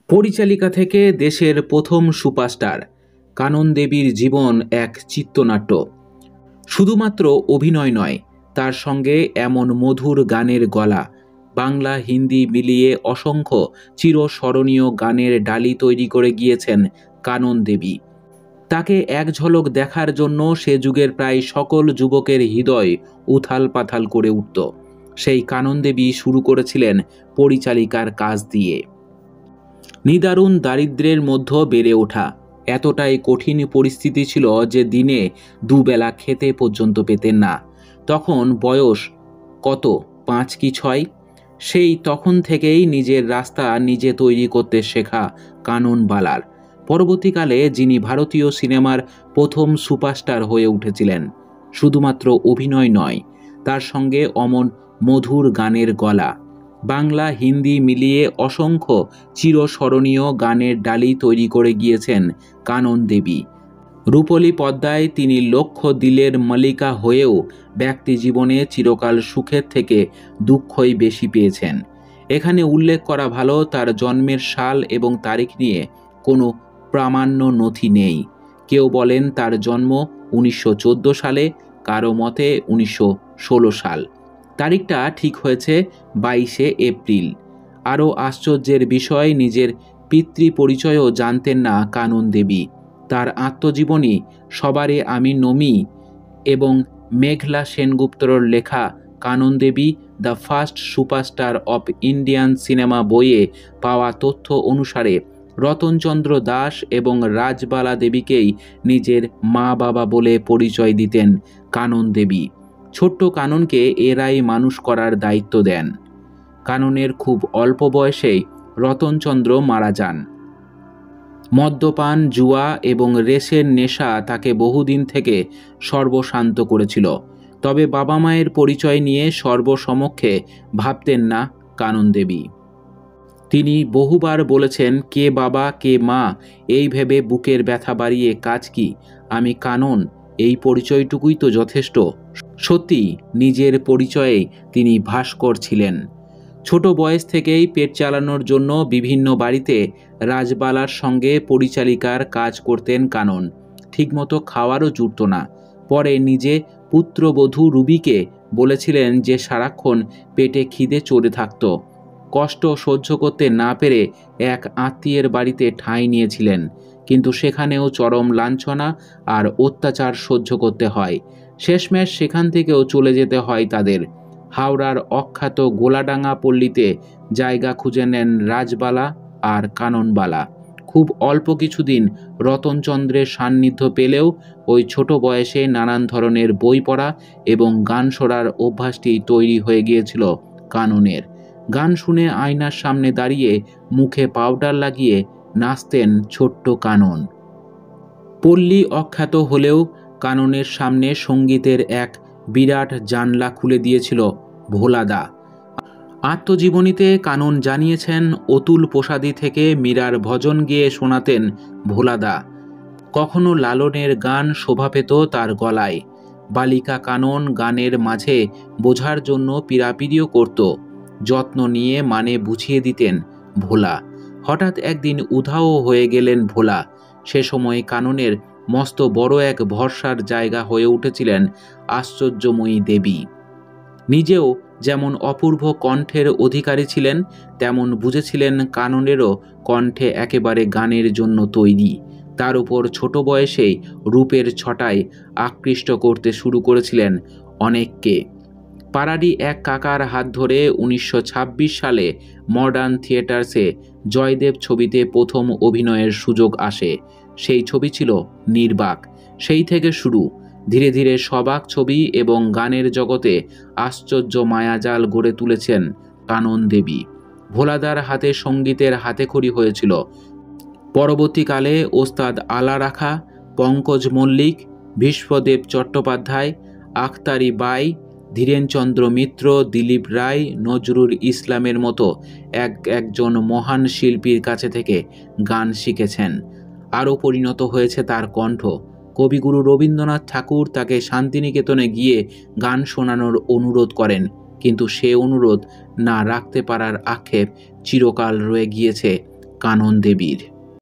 পরিচালিকা থেকে দেশের প্রথম সুপারস্টার কানন দেবীর জীবন এক চিত্রনাট্য। শুধুমাত্র অভিনয় নয়, তার সঙ্গে এমন মধুর গানের গলা, বাংলা হিন্দি মিলিয়ে অসংখ্য চিরস্মরণীয় গানের ডালি তৈরি করে গিয়েছেন কানন দেবী। তাকে এক ঝলক দেখার জন্য সে যুগের প্রায় সকল যুবকের হৃদয় উথাল পাথাল করে উঠত। সেই কানন দেবী শুরু করেছিলেন পরিচালিকার কাজ দিয়ে। নিদারুণ দারিদ্র্যের মধ্যে বেড়ে ওঠা, এতটাই কঠিন পরিস্থিতি ছিল যে দিনে দুবেলা খেতে পর্যন্ত পেতেন না। তখন বয়স কত, 5 কি 6? সেই তখন থেকেই নিজের রাস্তা নিজে তৈরি করতে শেখা কানন বালার। পরবর্তীকালে যিনি ভারতীয় সিনেমার প্রথম সুপারস্টার হয়ে উঠেছিলেন। শুধুমাত্র অভিনয় নয়, তার সঙ্গে অমন মধুর গানের গলা, বাংলা হিন্দি মিলিয়ে অসংখ্য চিরস্মরণীয় গানের ডালি তৈরি করে গিয়েছেন কানন দেবী। রূপলী পদ্মায় তিনি লক্ষ দিলের মালিকা হয়েও ব্যক্তি জীবনে চিরকাল সুখের থেকে দুঃখই বেশি পেয়েছেন। এখানে উল্লেখ করা ভালো, তার জন্মের সাল এবং তারিখ নিয়ে কোনো প্রামাণ্য নথি নেই। কেউ বলেন তার জন্ম 1914 সালে, কারো মতে 1916 সাল। তারিখটা ঠিক হয়েছে 22শে এপ্রিল। আরও আশ্চর্যের বিষয়, নিজের পিতৃ পরিচয়ও জানতেন না কানন দেবী। তার আত্মজীবনী সবারে আমি নমি এবং মেঘলা সেনগুপ্তর লেখা Kanan Devi the first superstar of Indian cinema বইয়ে পাওয়া তথ্য অনুসারে রতনচন্দ্র দাস এবং রাজবালা দেবীকেই নিজের মা বাবা বলে পরিচয় দিতেন কানন দেবী। ছোট্ট কাননকে এরাই মানুষ করার দায়িত্ব দেন। কাননের খুব অল্প বয়সেই রতনচন্দ্র মারা যান। মদ্যপান, জুয়া এবং রেসের নেশা তাকে বহুদিন থেকে সর্বশান্ত করেছিল। তবে বাবা মায়ের পরিচয় নিয়ে সর্বসমক্ষে ভাবতেন না কানন দেবী। তিনি বহুবার বলেছেন, কে বাবা কে মা এই ভেবে বুকের ব্যথা বাড়িয়ে কাজ কি, আমি কানন, এই পরিচয়টুকুই তো যথেষ্ট। সত্যি নিজের পরিচয়ে তিনি ভাস্কর ছিলেন। ছোট বয়স থেকেই পেট চালানোর জন্য বিভিন্ন বাড়িতে রাজবালার সঙ্গে পরিচালিকার কাজ করতেন কানন। ঠিকমতো খাওয়ারও জুটত না। পরে নিজে পুত্রবধূ রুবিকে বলেছিলেন যে সারাক্ষণ পেটে খিদে চড়ে থাকত। কষ্ট সহ্য করতে না পেরে এক আত্মীয়ের বাড়িতে ঠাঁই নিয়েছিলেন, কিন্তু সেখানেও চরম লাঞ্ছনা আর অত্যাচার সহ্য করতে হয়। শেষমেশ সেখান থেকেও চলে যেতে হয় তাদের। হাওড়ার অখ্যাত গোলাডাঙ্গা পল্লীতে জায়গা খুঁজে নেন রাজবালা আর কাননবালা। খুব অল্প কিছুদিন রতনচন্দ্রের সান্নিধ্য পেলেও ওই ছোট বয়সে নানান ধরনের বই পড়া এবং গান শোনার অভ্যাসটি তৈরি হয়ে গিয়েছিল কাননের। গান শুনে আয়নার সামনে দাঁড়িয়ে মুখে পাউডার লাগিয়ে নাচতেন ছোট্ট কানন। পল্লী অখ্যাত হলেও কাননের সামনে সঙ্গীতের এক বিরাট জানলা খুলে দিয়েছিল ভোলাদা। আত্মজীবনীতে কানন জানিয়েছেন, অতুল প্রসাদী থেকে মীরার ভজন গেয়ে শোনাতেন ভোলাদা। কখনো লালনের গান শোভা পেত তার গলায়। বালিকা কানন গানের মাঝে বোঝার জন্য পীড়াপিড়িও করত। যত্ন নিয়ে মানে বুঝিয়ে দিতেন ভোলা। হঠাৎ একদিন উধাও হয়ে গেলেন ভোলা। সে সময় কাননের মস্ত বড় এক ভরসার জায়গা হয়ে উঠেছিলেন আশ্চর্যময়ী দেবী। নিজেও যেমন অপূর্ব কণ্ঠের অধিকারী ছিলেন, তেমন বুঝেছিলেন কাননেরও কণ্ঠে একেবারে গানের জন্য তৈরি। তার উপর ছোট বয়সেই রূপের ছটায় আকৃষ্ট করতে শুরু করেছিলেন অনেককে। পাড়ারই এক কাকার হাত ধরে 1926 সালে মডার্ন থিয়েটার্সে জয়দেব ছবিতে প্রথম অভিনয়ের সুযোগ আসে। সেই ছবি ছিল নির্বাক। সেই থেকে শুরু। ধীরে ধীরে সবাক ছবি এবং গানের জগতে আশ্চর্য মায়াজাল গড়ে তুলেছেন কানন দেবী। ভোলাদার হাতে সঙ্গীতের হাতেখড়ি হয়েছিল। পরবর্তীকালে ওস্তাদ আলা রাখা, পঙ্কজ মল্লিক, ভীষ্মদেব চট্টোপাধ্যায়, আখতারি বাই, ধীরেনচন্দ্র মিত্র, দিলীপ রায়, নজরুল ইসলামের মতো একজন মহান শিল্পীর কাছে থেকে গান শিখেছেন। আরও পরিণত হয়েছে তার কণ্ঠ। কবিগুরু রবীন্দ্রনাথ ঠাকুর তাকে শান্তিনিকেতনে গিয়ে গান শোনানোর অনুরোধ করেন, কিন্তু সে অনুরোধ না রাখতে পারার আক্ষেপ চিরকাল রয়ে গিয়েছে কানন দেবীর।